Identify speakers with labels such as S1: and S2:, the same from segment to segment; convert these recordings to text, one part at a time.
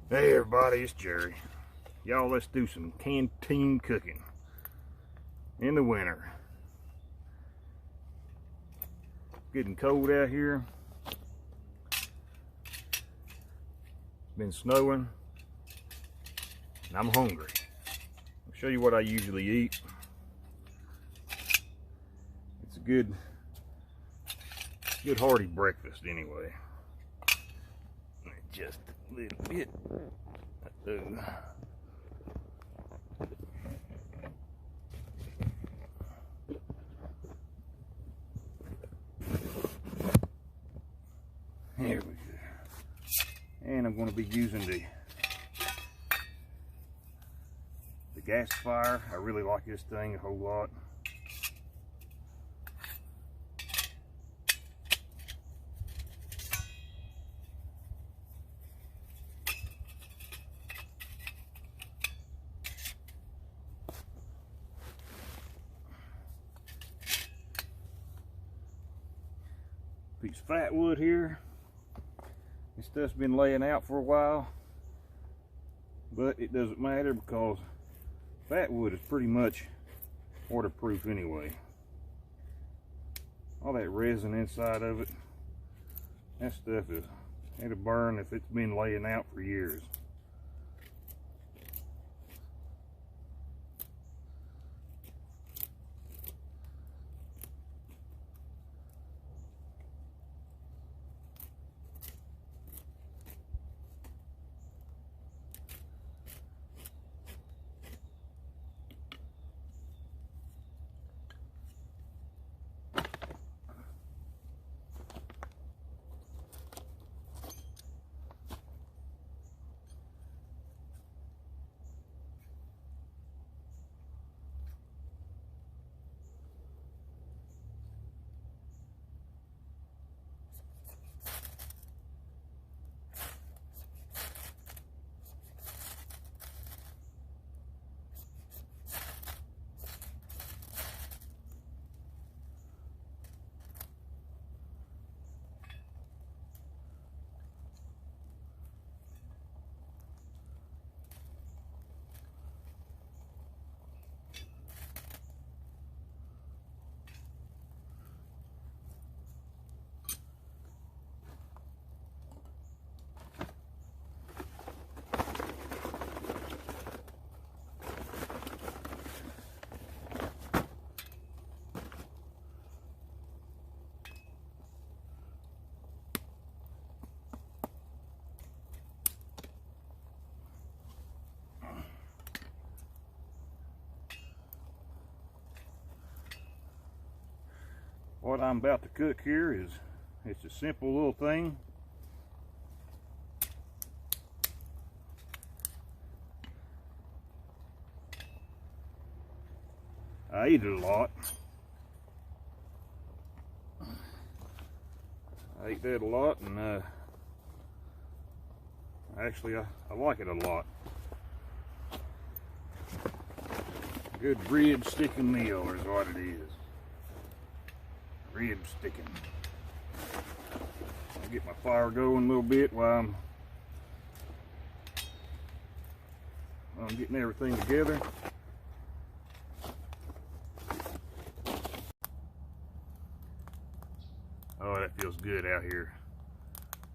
S1: Hey everybody, it's Jerry. Y'all, let's do some canteen cooking in the winter. Getting cold out here. It's been snowing and I'm hungry. I'll show you what I usually eat. It's a good hearty breakfast anyway. Just a little bit. There we go. And I'm going to be using the gas fire. I really like this thing a whole lot. Piece of fat wood here. This stuff's been laying out for a while, but it doesn't matter because fat wood is pretty much waterproof anyway. All that resin inside of it, that stuff it'll burn if it's been laying out for years. What I'm about to cook here it's a simple little thing. I eat it a lot. I eat that a lot, and actually I like it a lot. Good rib sticking meal is what it is. Rib sticking. I'll get my fire going a little bit while I'm getting everything together. Oh, that feels good out here.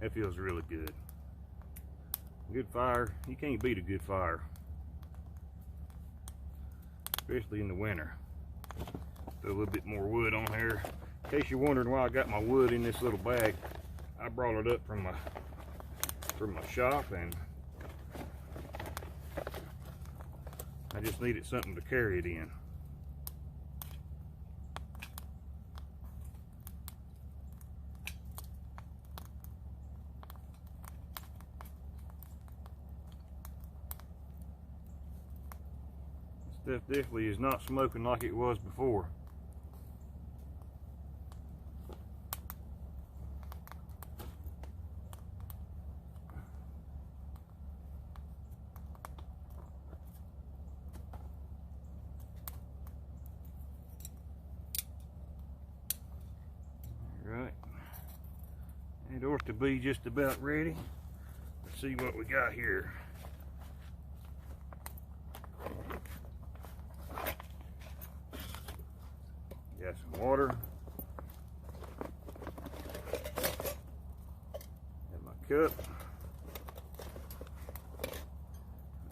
S1: That feels really good. Good fire. You can't beat a good fire, especially in the winter. Throw a little bit more wood on here. In case you're wondering why I got my wood in this little bag, I brought it up from my shop, and I just needed something to carry it in. This stuff definitely is not smoking like it was before. Right, it ought to be just about ready. Let's see what we got here. Got some water. And my cup.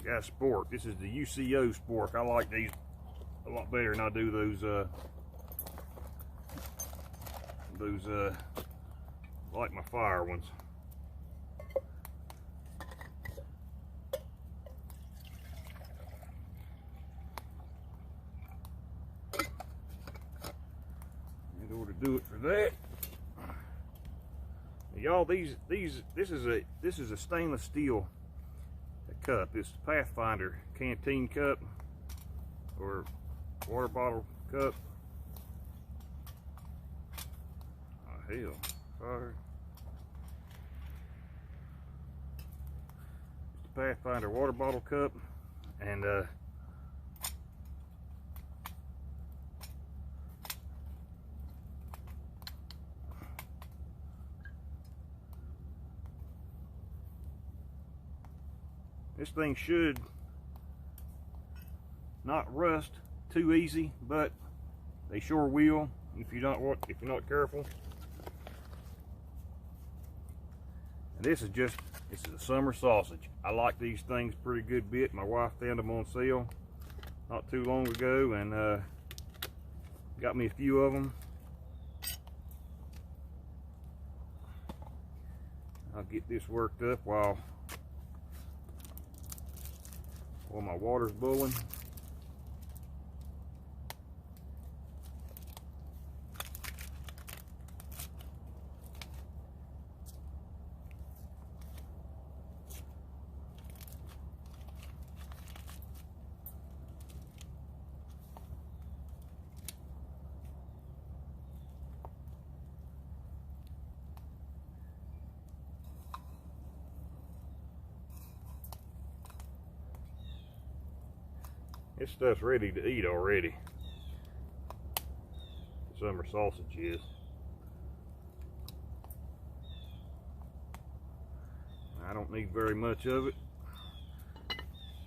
S1: Got a spork. This is the UCO spork. I like these a lot better than I do those like my fire ones. In order to do it for that, y'all, this is a stainless steel cup. It's a Pathfinder Canteen cup or water bottle cup. Oh hell, fire. It's a Pathfinder water bottle cup, and this thing should not rust too easy, but they sure will if you're not careful. And this is a summer sausage. I like these things pretty good bit. My wife found them on sale not too long ago, and got me a few of them. I'll get this worked up while my water's boiling. This stuff's ready to eat already. Summer sausage is. I don't need very much of it,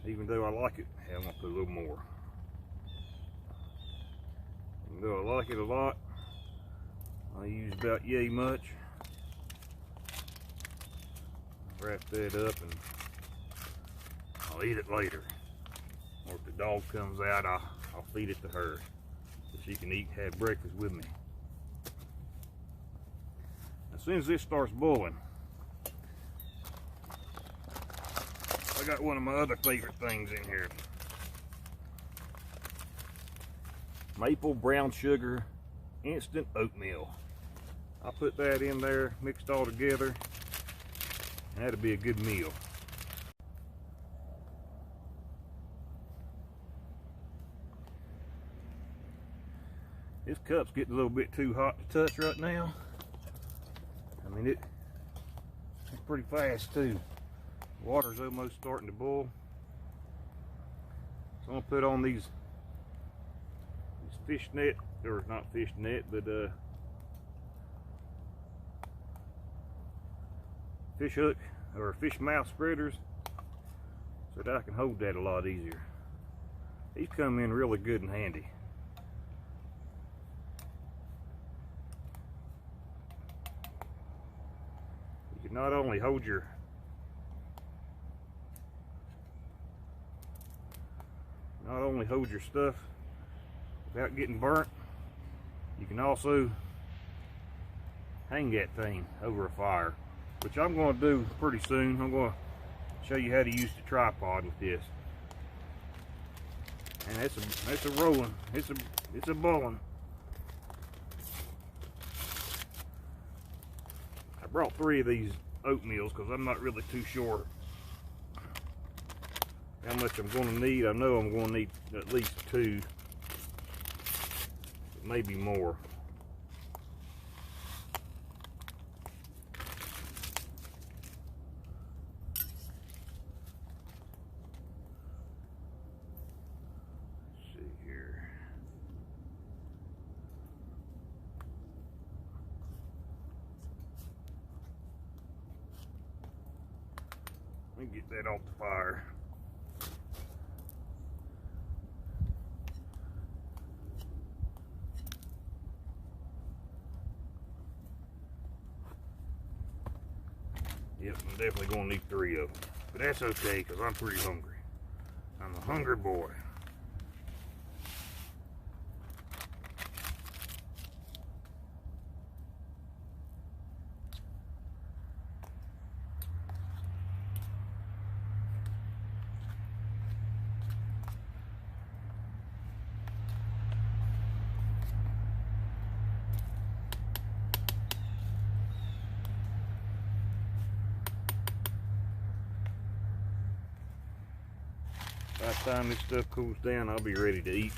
S1: even though I like it. Hey, I'm gonna put a little more. Even though I like it a lot, I use about yay much. Wrap that up and I'll eat it later. Or if the dog comes out, I'll feed it to her so she can have breakfast with me. As soon as this starts boiling, I got one of my other favorite things in here. Maple brown sugar instant oatmeal. I'll put that in there, mixed all together, and that'll be a good meal. This cup's getting a little bit too hot to touch right now. I mean, it's pretty fast too. Water's almost starting to boil. So I'm gonna put on these fish net, or not fish net, but fish hook or fish mouth spreaders, so that I can hold that a lot easier. These come in really good and handy. You can not only hold your stuff without getting burnt, you can also hang that thing over a fire, which I'm going to do pretty soon. I'm going to show you how to use the tripod with this. And it's a rolling, it's a boiling. I brought 3 of these oatmeals because I'm not really too sure how much I'm going to need. I know I'm going to need at least 2, maybe more. Let's see here. Get that off the fire. Yep, I'm definitely gonna need 3 of them. But that's okay, because I'm pretty hungry. I'm a hungry boy. By the time this stuff cools down, I'll be ready to eat.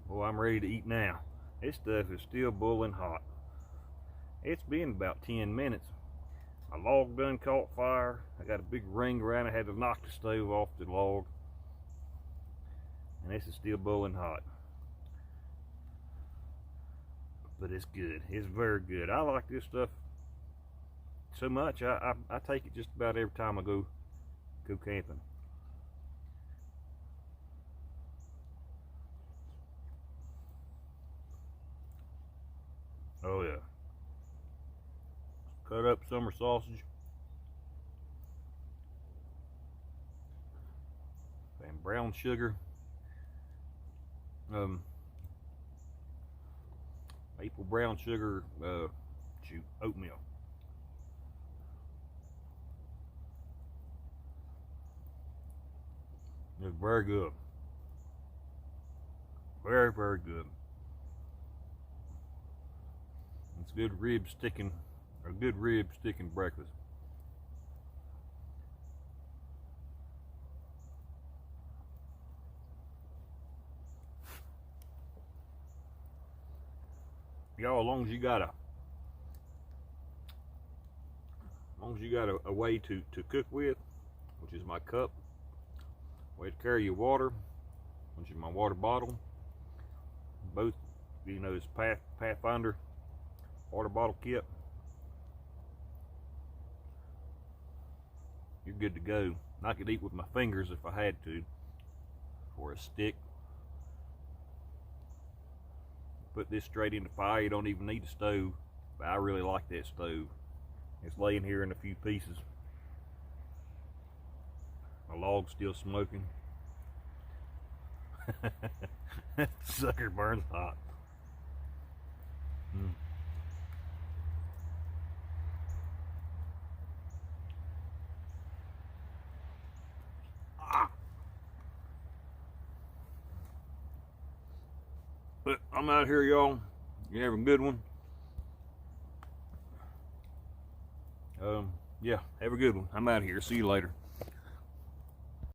S1: Well, I'm ready to eat now. This stuff is still boiling hot. It's been about 10 minutes. My log done caught fire. I got a big ring around. I had to knock the stove off the log. And this is still boiling hot. But it's good. It's very good. I like this stuff so much. I take it just about every time I go camping. Oh yeah. Cut up summer sausage. And brown sugar. Maple brown sugar oatmeal. It's very good. Very, very good. It's good rib sticking, a good rib sticking breakfast. Y'all, as long as you got a way to cook with, which is my cup, way to carry your water, which is my water bottle. Both, you know, it's Pathfinder water bottle kit. You're good to go. I could eat with my fingers if I had to, or a stick. Put this straight in the fire. You don't even need a stove, but I really like that stove. It's laying here in a few pieces. My log's still smoking. Sucker burns hot. But I'm out here, y'all. You have a good one. Yeah, have a good one. I'm out here. See you later.